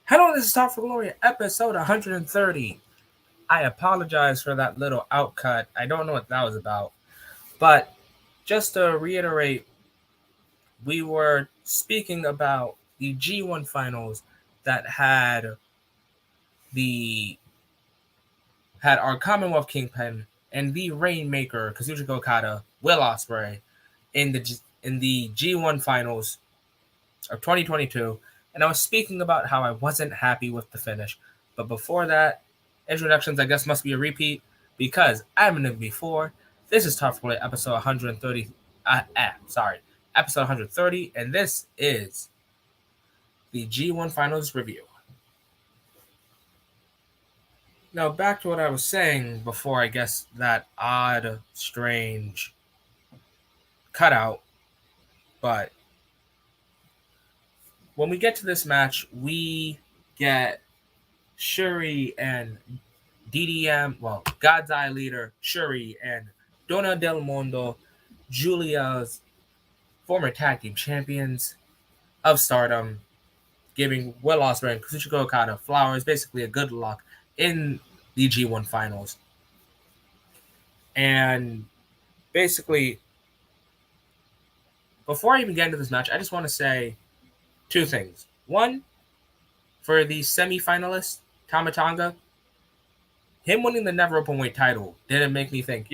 Hello, this is Talk for Glory, episode 130. I apologize for that little outcut. I don't know what that was about. But just to reiterate, we were speaking about the G1 finals that the had our Commonwealth Kingpin and the Rainmaker, Kazuchika Okada, Will Ospreay in the G1 finals of 2022, and I was speaking about how I wasn't happy with the finish. But before that, introductions, I guess, must be a repeat because I'm in it before. This is Tough Play episode 130. Episode 130, and this is the G1 Finals review. Now, back to what I was saying before, I guess, that odd, strange cutout. But when we get to this match, we get Shuri and God's Eye leader Shuri and Donna Del Mondo, Julia's former tag team champions of Stardom, giving Will Ospreay and Kazuchika Okada flowers, basically a good luck in the G1 finals. And basically, before I even get into this match, I just want to say two things. One, for the semi-finalist, Tama Tonga, him winning the Never Openweight title didn't make me think,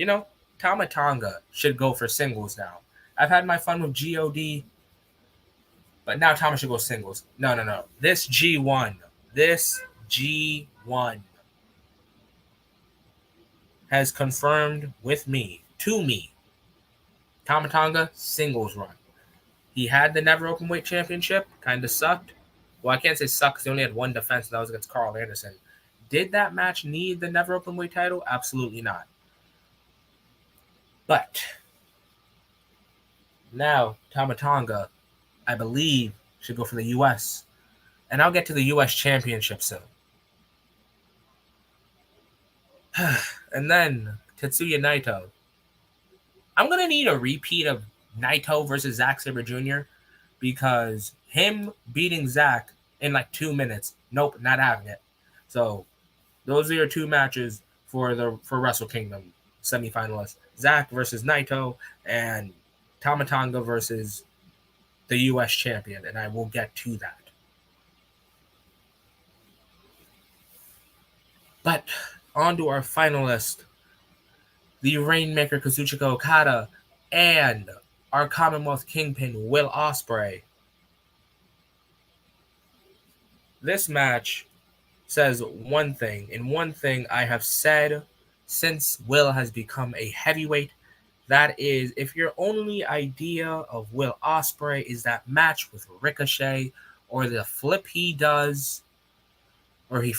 Tama Tonga should go for singles now. I've had my fun with GOD, but now Tama should go singles. No. This G1 has confirmed to me, Tama Tonga singles run. He had the Never Openweight championship, kind of sucked. Well, I can't say sucked because he only had one defense, and that was against Carl Anderson. Did that match need the Never Openweight title? Absolutely not. But now Tama Tonga, I believe, should go for the U.S. And I'll get to the U.S. Championship soon. And then Tetsuya Naito. I'm going to need a repeat of Naito versus Zack Sabre Jr. because him beating Zack in like 2 minutes, nope, not having it. So those are your two matches for Wrestle Kingdom semifinalists. Zack versus Naito and Tama Tonga versus the U.S. champion, and I will get to that. But on to our finalist, the Rainmaker Kazuchika Okada and our Commonwealth Kingpin Will Ospreay. This match says one thing, and one thing I have said since Will has become a heavyweight. That is, if your only idea of Will Ospreay is that match with Ricochet, or the flip he does, when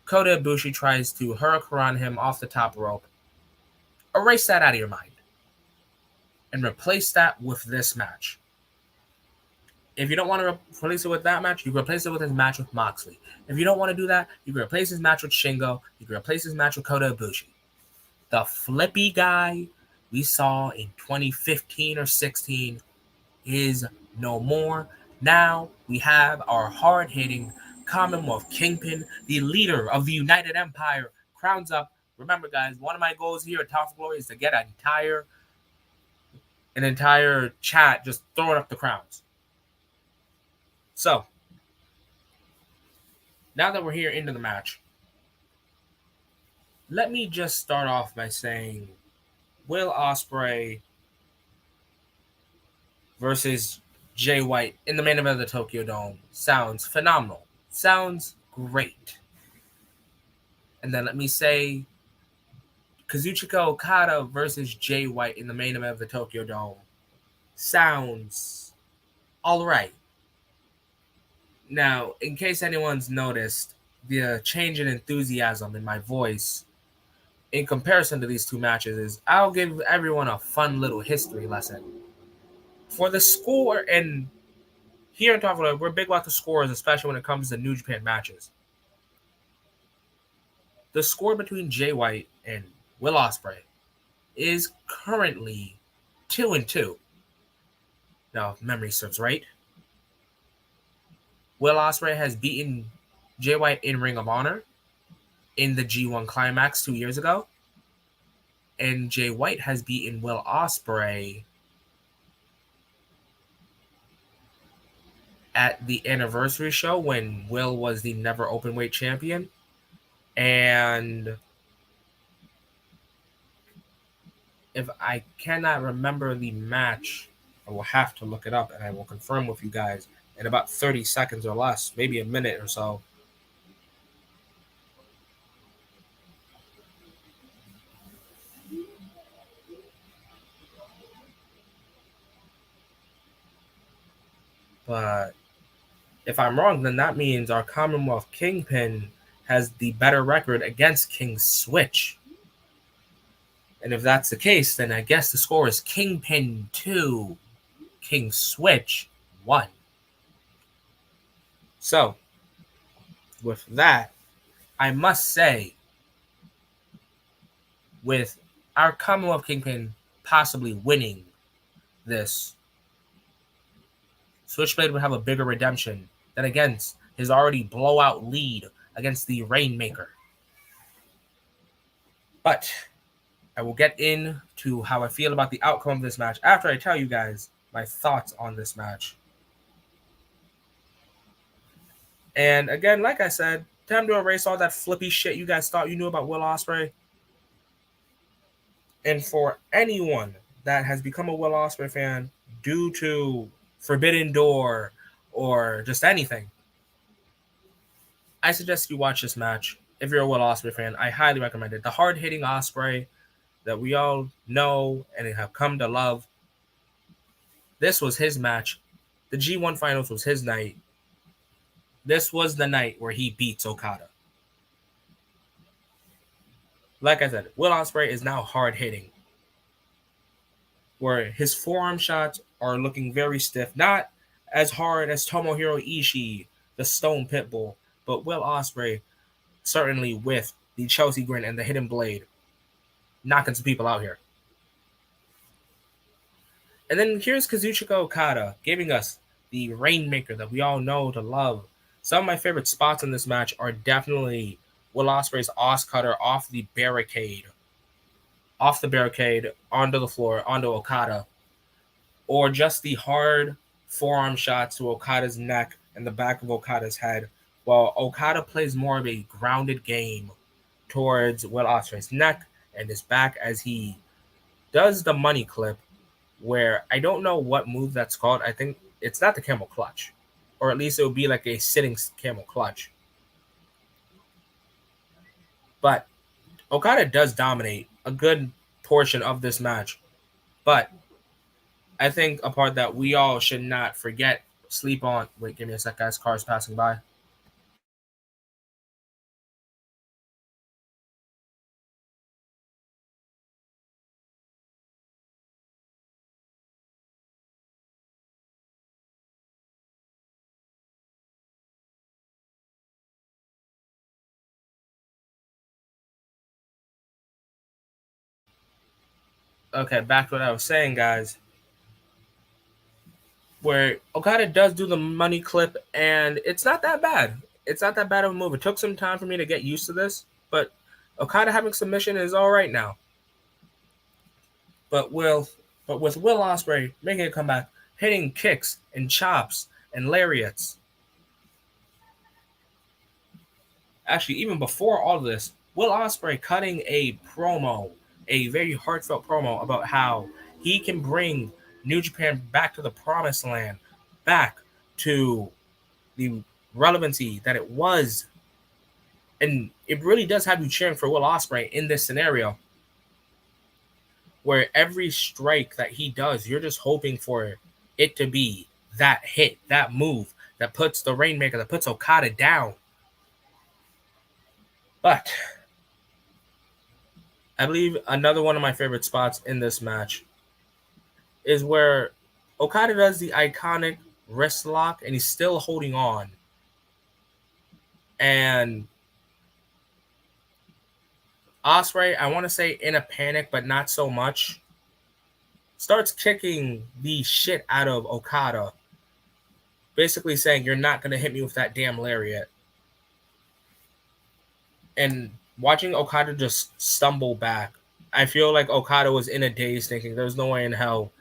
Kota Ibushi tries to hurricane him off the top rope, erase that out of your mind and replace that with this match. If you don't want to replace it with that match, you can replace it with his match with Moxley. If you don't want to do that, you can replace his match with Shingo. You can replace his match with Kota Ibushi. The flippy guy we saw in 2015 or 16 is no more. Now we have our hard-hitting Commonwealth Kingpin, the leader of the United Empire, crowns up. Remember, guys, one of my goals here at Top of Glory is to get an entire chat just throwing up the crowns. So, now that we're here into the match, let me just start off by saying Will Ospreay versus Jay White in the main event of the Tokyo Dome sounds phenomenal. Sounds great. And then let me say Kazuchika Okada versus Jay White in the main event of the Tokyo Dome sounds all right. Now, in case anyone's noticed the change in enthusiasm in my voice in comparison to these two matches is I'll give everyone a fun little history lesson. For the score, and here in Top we're big about the scores, especially when it comes to New Japan matches. The score between Jay White and Will Ospreay is currently 2-2. Now, if memory serves right. Will Ospreay has beaten Jay White in Ring of Honor in the G1 Climax 2 years ago. And Jay White has beaten Will Ospreay at the anniversary show when Will was the never openweight champion. And if I cannot remember the match, I will have to look it up and I will confirm with you guys in about 30 seconds or less, maybe a minute or so. But if I'm wrong, then that means our Commonwealth Kingpin has the better record against King Switch. And if that's the case, then I guess the score is Kingpin 2, King Switch 1. So, with that, I must say, with our Commonwealth Kingpin possibly winning this, Switchblade would have a bigger redemption than against his already blowout lead against the Rainmaker. But I will get into how I feel about the outcome of this match after I tell you guys my thoughts on this match. And again, like I said, time to erase all that flippy shit you guys thought you knew about Will Ospreay. And for anyone that has become a Will Ospreay fan due to Forbidden Door or just anything, I suggest you watch this match. If you're a Will Ospreay fan, I highly recommend it. The hard-hitting Ospreay that we all know and have come to love. This was his match. The G1 Finals was his night. This was the night where he beats Okada. Like I said, Will Ospreay is now hard-hitting, where his forearm shots are looking very stiff. Not as hard as Tomohiro Ishii, the Stone Pitbull, but Will Ospreay, certainly with the Chelsea Grin and the Hidden Blade, knocking some people out here. And then here's Kazuchika Okada giving us the Rainmaker that we all know to love. Some of my favorite spots in this match are definitely Will Ospreay's Os Cutter off the barricade, onto the floor, onto Okada, or just the hard forearm shots to Okada's neck and the back of Okada's head, while Okada plays more of a grounded game towards Will Ospreay's neck and his back as he does the money clip, where I don't know what move that's called. I think it's not the camel clutch, or at least it would be like a sitting camel clutch. But Okada does dominate a good portion of this match. But I think a part that we all should not forget, sleep on. Wait, give me a sec, guys. Cars passing by. Okay, back to what I was saying, guys. Where Okada does do the money clip, and it's not that bad. It's not that bad of a move. It took some time for me to get used to this, but Okada having submission is all right now. But with Will Ospreay making a comeback, hitting kicks and chops and lariats. Actually, even before all of this, Will Ospreay cutting a promo, a very heartfelt promo about how he can bring New Japan back to the promised land, back to the relevancy that it was. And it really does have you cheering for Will Ospreay in this scenario, where every strike that he does, you're just hoping for it to be that hit, that move that puts the Rainmaker, that puts Okada down. But I believe another one of my favorite spots in this match is where Okada does the iconic wrist lock and he's still holding on. And Ospreay, I want to say in a panic, but not so much, starts kicking the shit out of Okada, basically saying, you're not going to hit me with that damn lariat. And watching Okada just stumble back, I feel like Okada was in a daze thinking there's no way in hell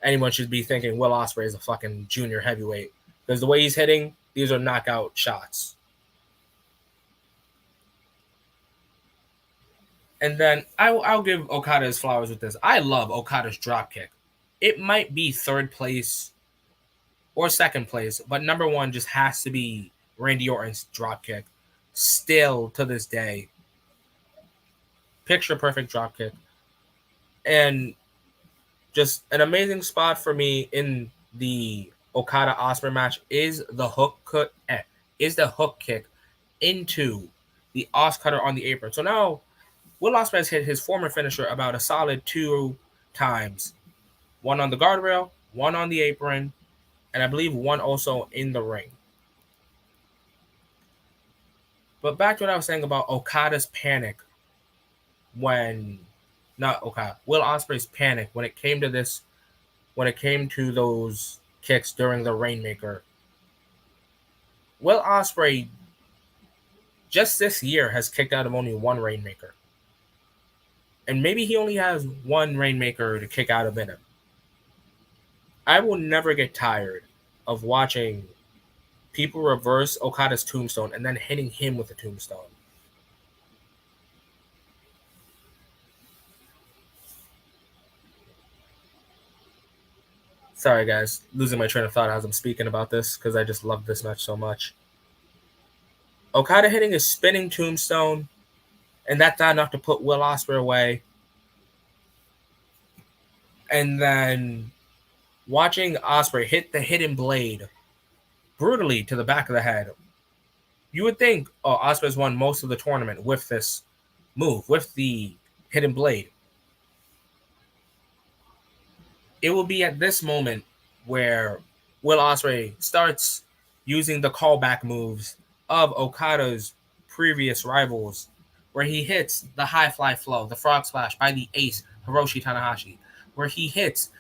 anyone should be thinking Will Ospreay is a fucking junior heavyweight. Because the way he's hitting, these are knockout shots. And then I'll give Okada his flowers with this. I love Okada's dropkick. It might be third place or second place, but number one just has to be Randy Orton's dropkick. Still to this day, picture perfect dropkick. And just an amazing spot for me in the Okada Ospreay match is the hook kick into the Os cutter on the apron. So now Will Ospreay has hit his former finisher about a solid 2 times. One on the guardrail, one on the apron, and I believe one also in the ring. But back to what I was saying about Okada's panic when, not Okada, Will Ospreay's panic when it came to those kicks during the Rainmaker. Will Ospreay just this year has kicked out of only one Rainmaker. And maybe he only has one Rainmaker to kick out of in him. I will never get tired of watching people reverse Okada's tombstone and then hitting him with a tombstone. Sorry, guys. Losing my train of thought as I'm speaking about this because I just love this match so much. Okada hitting his spinning tombstone, and that's not enough to put Will Ospreay away. And then watching Ospreay hit the hidden blade brutally to the back of the head. You would think, oh, Ospreay's won most of the tournament with this move, with the hidden blade. It will be at this moment where Will Ospreay starts using the callback moves of Okada's previous rivals, where he hits the high fly flow, the frog splash by the ace, Hiroshi Tanahashi, where he hits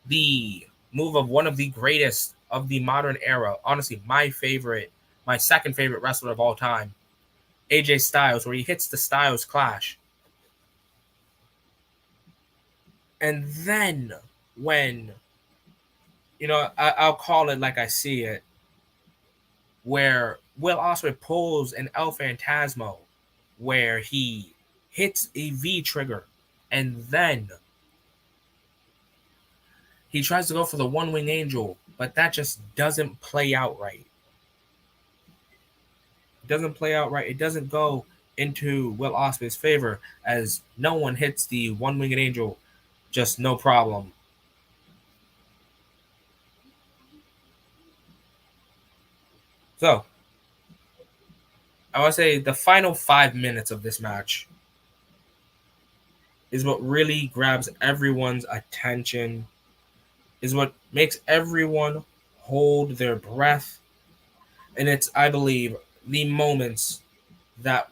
the move of one of the greatest of the modern era, honestly, my second favorite wrestler of all time, AJ Styles, where he hits the Styles Clash. And then when, I'll call it like I see it, where Will Ospreay pulls an El Phantasmo, where he hits a V trigger, and then he tries to go for the One Wing Angel, but that just doesn't play out right. It doesn't go into Will Ospreay's favor, as no one hits the One Winged Angel just no problem. So, I want to say the final 5 minutes of this match is what really grabs everyone's attention, is what makes everyone hold their breath. And it's, I believe, the moments that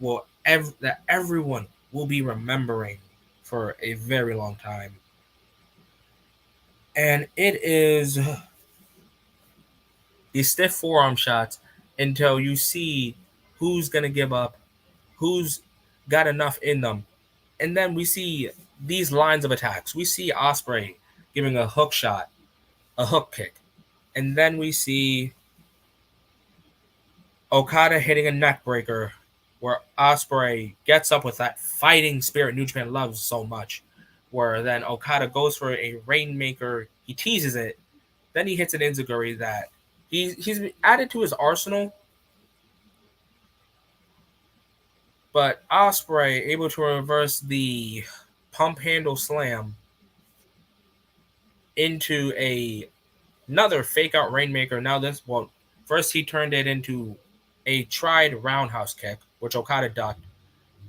that everyone will be remembering for a very long time. And it is these stiff forearm shots until you see who's going to give up, who's got enough in them. And then we see these lines of attacks. We see Ospreay giving a hook shot, a hook kick. And then we see Okada hitting a neck breaker, where Ospreay gets up with that fighting spirit New Japan loves so much, where then Okada goes for a Rainmaker. He teases it. Then he hits an enziguri that he's added to his arsenal. But Ospreay able to reverse the pump handle slam into another fake out Rainmaker. Now first he turned it into a tried roundhouse kick, which Okada ducked.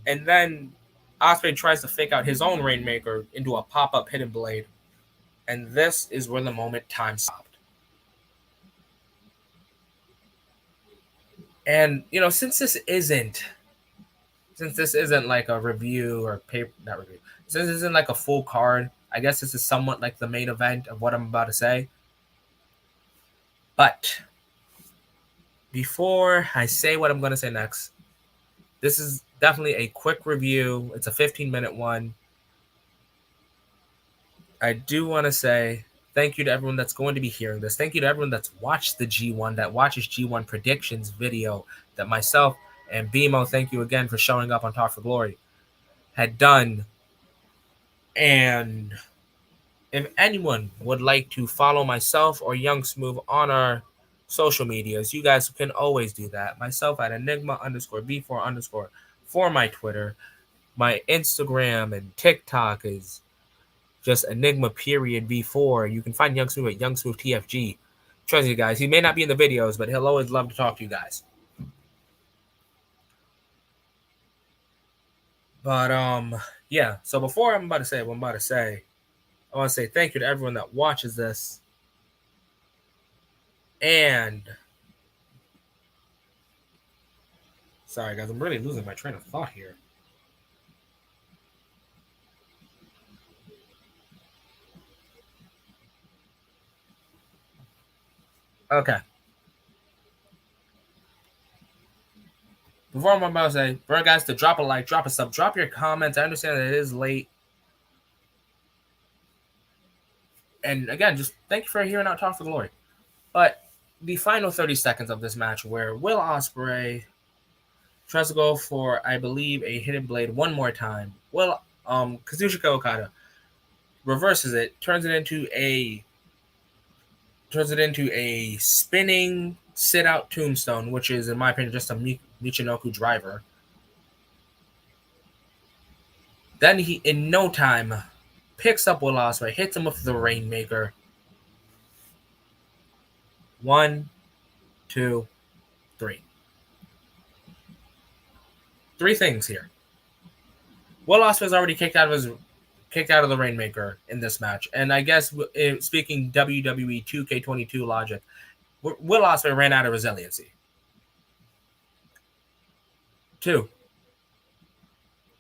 And then Ospreay tries to fake out his own Rainmaker into a pop-up hidden blade. And this is where the moment time stopped. And, since this isn't like a review or not review, since this isn't like a full card, I guess this is somewhat like the main event of what I'm about to say. But before I say what I'm going to say next, this is definitely a quick review. It's a 15-minute one. I do want to say thank you to everyone that's going to be hearing this. Thank you to everyone that's watched the G1, that watches G1 predictions video that myself and BMO, thank you again for showing up on Talk for Glory, had done. And if anyone would like to follow myself or Young Smooth on our social medias, you guys can always do that. Myself at Enigma_B4_ for my Twitter. My Instagram and TikTok is just Enigma_B4. You can find Young Smooth at Young Smooth TFG. Trust you guys, he may not be in the videos, but he'll always love to talk to you guys. But yeah. So before I'm about to say what I'm about to say, I want to say thank you to everyone that watches this. And sorry guys, I'm really losing my train of thought here. Okay. Before I'm about to say, for guys to drop a like, drop a sub, drop your comments. I understand that it is late. And again, just thank you for hearing out Talk for Glory. But the final 30 seconds of this match where Will Ospreay tries to go for, I believe, a hidden blade one more time. Well, Kazuchika Okada reverses it, turns it into a spinning sit-out tombstone, which is, in my opinion, just a Michinoku driver. Then he, in no time, picks up Will Ospreay, hits him with the Rainmaker. 1, 2, 3. 3 things here. Will Ospreay's already kicked out of the Rainmaker in this match, and I guess speaking WWE 2K22 logic, Will Ospreay ran out of resiliency. 2.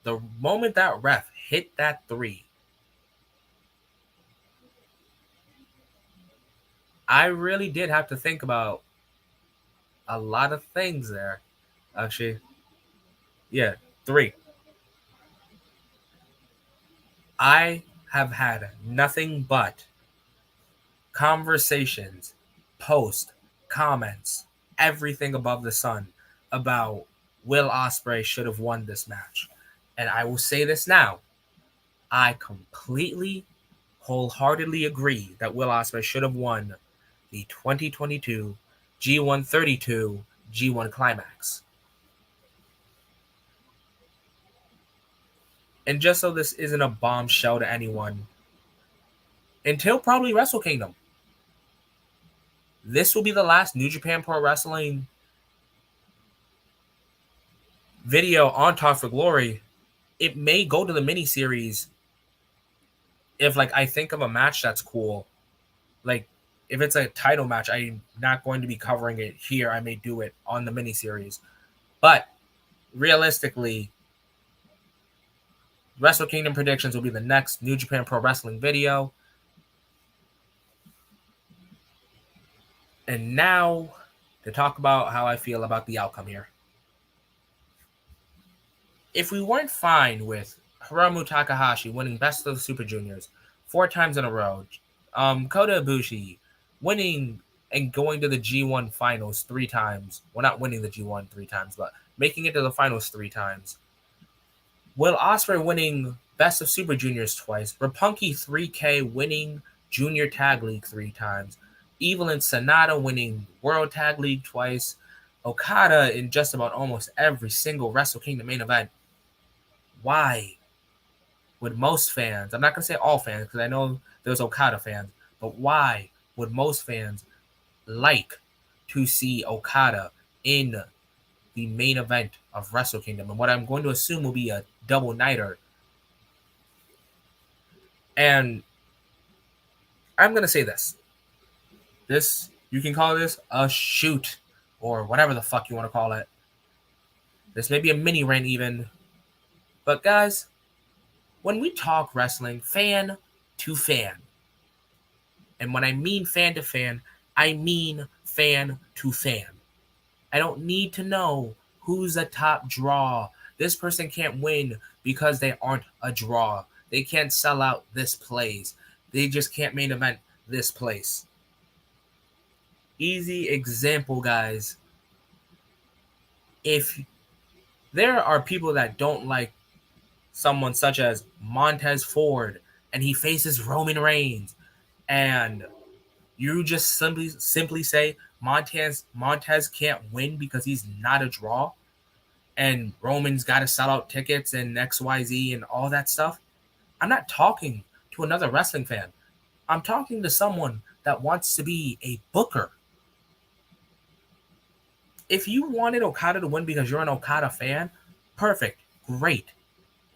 The moment that ref hit that 3, I really did have to think about a lot of things there. Actually, yeah, 3. I have had nothing but conversations, posts, comments, everything above the sun about Will Ospreay should have won this match. And I will say this now. I completely, wholeheartedly agree that Will Ospreay should have won the 2022 G132 G1 Climax. And just so this isn't a bombshell to anyone, until probably Wrestle Kingdom, this will be the last New Japan Pro Wrestling video on Talk for Glory. It may go to the miniseries if, like, I think of a match that's cool. Like, if it's a title match, I'm not going to be covering it here. I may do it on the miniseries. But realistically, Wrestle Kingdom predictions will be the next New Japan Pro Wrestling video. And now to talk about how I feel about the outcome here. If we weren't fine with Hiromu Takahashi winning Best of the Super Juniors 4 times in a row, Kota Ibushi winning and going to the G1 finals 3 times, well, not winning the G1 3 times, but making it to the finals 3 times, Will Ospreay winning Best of Super Juniors twice, Roppongi 3K winning Junior Tag League 3 times, Evil and Sonata winning World Tag League twice, Okada in just about almost every single Wrestle Kingdom main event. Why would most fans, I'm not going to say all fans because I know there's Okada fans, but why would most fans like to see Okada in the main event of Wrestle Kingdom? And what I'm going to assume will be a double nighter. And I'm going to say this. You can call this a shoot or whatever the fuck you want to call it. This may be a mini rant even. But guys, when we talk wrestling, fan to fan, and when I mean fan to fan, I mean fan to fan. I don't need to know who's a top draw. This person can't win because they aren't a draw. They can't sell out this place. They just can't main event this place. Easy example, guys. If there are people that don't like someone such as Montez Ford and he faces Roman Reigns, and you just simply say Montez can't win because he's not a draw, and Roman's got to sell out tickets and XYZ and all that stuff. I'm not talking to another wrestling fan. I'm talking to someone that wants to be a booker. If you wanted Okada to win because you're an Okada fan, perfect, great.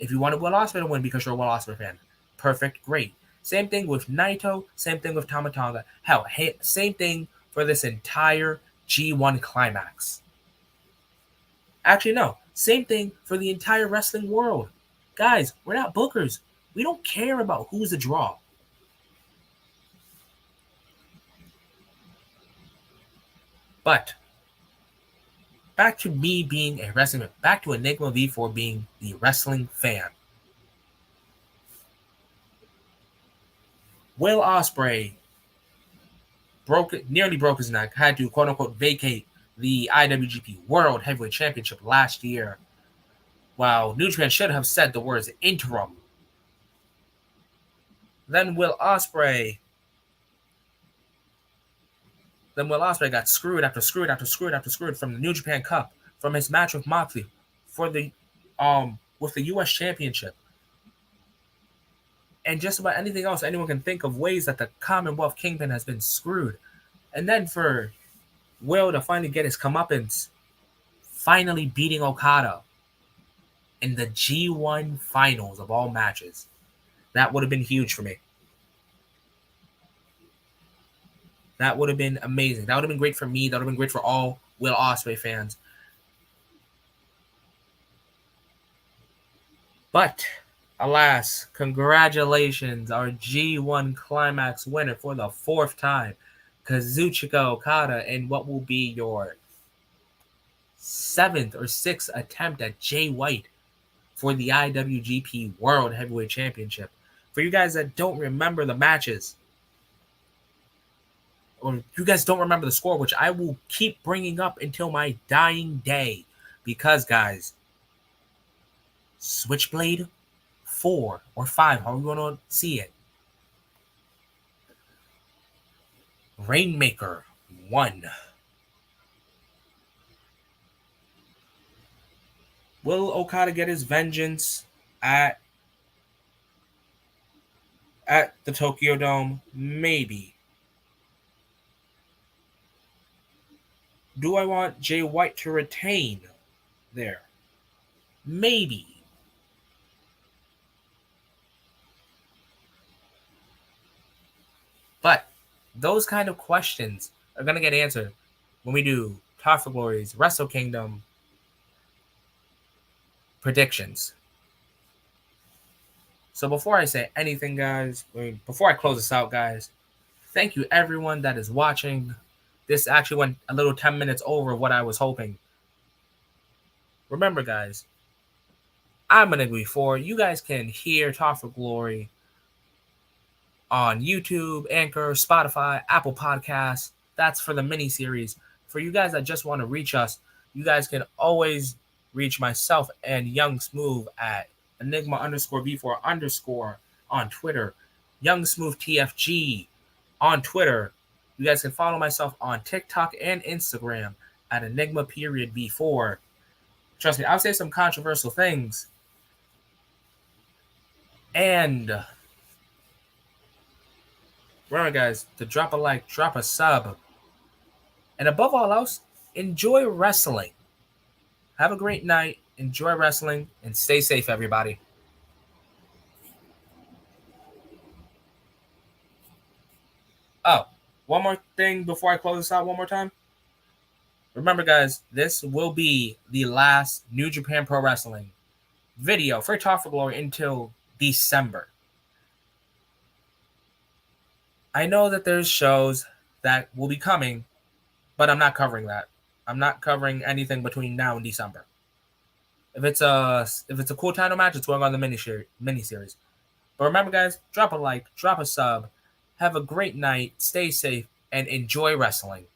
If you wanted Will Ospreay to win because you're a Will Ospreay fan, perfect, great. Same thing with Naito, same thing with Tama Tonga. Hell, same thing for this entire G1 climax. Actually, no. Same thing for the entire wrestling world. Guys, we're not bookers. We don't care about who's a draw. But back to me being a wrestling fan. Back to Enigma V4 being the wrestling fan. Will Ospreay nearly broke his neck, had to quote unquote vacate the IWGP World Heavyweight Championship last year. While New Japan should have said the words interim. Then Will Ospreay got screwed after screwed from the New Japan Cup, from his match with Moxley, for the with the US Championship. And just about anything else anyone can think of, ways that the Commonwealth Kingpin has been screwed. And then for Will to finally get his comeuppance, finally beating Okada in the G1 finals of all matches. That would have been huge for me. That would have been amazing. That would have been great for me. That would have been great for all Will Ospreay fans. But, alas, congratulations, our G1 Climax winner for the 4th time, Kazuchika Okada, in what will be your 7th or 6th attempt at Jay White for the IWGP World Heavyweight Championship. For you guys that don't remember the matches, or you guys don't remember the score, which I will keep bringing up until my dying day, because, guys, Switchblade 4 or 5, how are you going to see it? Rainmaker 1. Will Okada get his vengeance at the Tokyo Dome? Maybe. Do I want Jay White to retain there? Maybe. But those kind of questions are going to get answered when we do Top for Glory's Wrestle Kingdom predictions. So before I say anything, guys, before I close this out, guys, thank you everyone that is watching. This actually went a little 10 minutes over what I was hoping. Remember, guys, I'm Enigma V4. You guys can hear Top for Glory on YouTube, Anchor, Spotify, Apple Podcasts. That's for the mini-series. For you guys that just want to reach us, you guys can always reach myself and Young Smooth at Enigma_V4_ on Twitter. Young Smooth TFG on Twitter. You guys can follow myself on TikTok and Instagram at Enigma_V4. Trust me, I'll say some controversial things. And remember, guys, to drop a like, drop a sub. And above all else, enjoy wrestling. Have a great night, enjoy wrestling, and stay safe, everybody. Oh, one more thing before I close this out one more time. Remember, guys, this will be the last New Japan Pro Wrestling video for Top for Glory until December. I know that there's shows that will be coming, but I'm not covering that. I'm not covering anything between now and December. If it's a cool title match, it's going on the miniseries. But remember, guys, drop a like, drop a sub, have a great night, stay safe, and enjoy wrestling.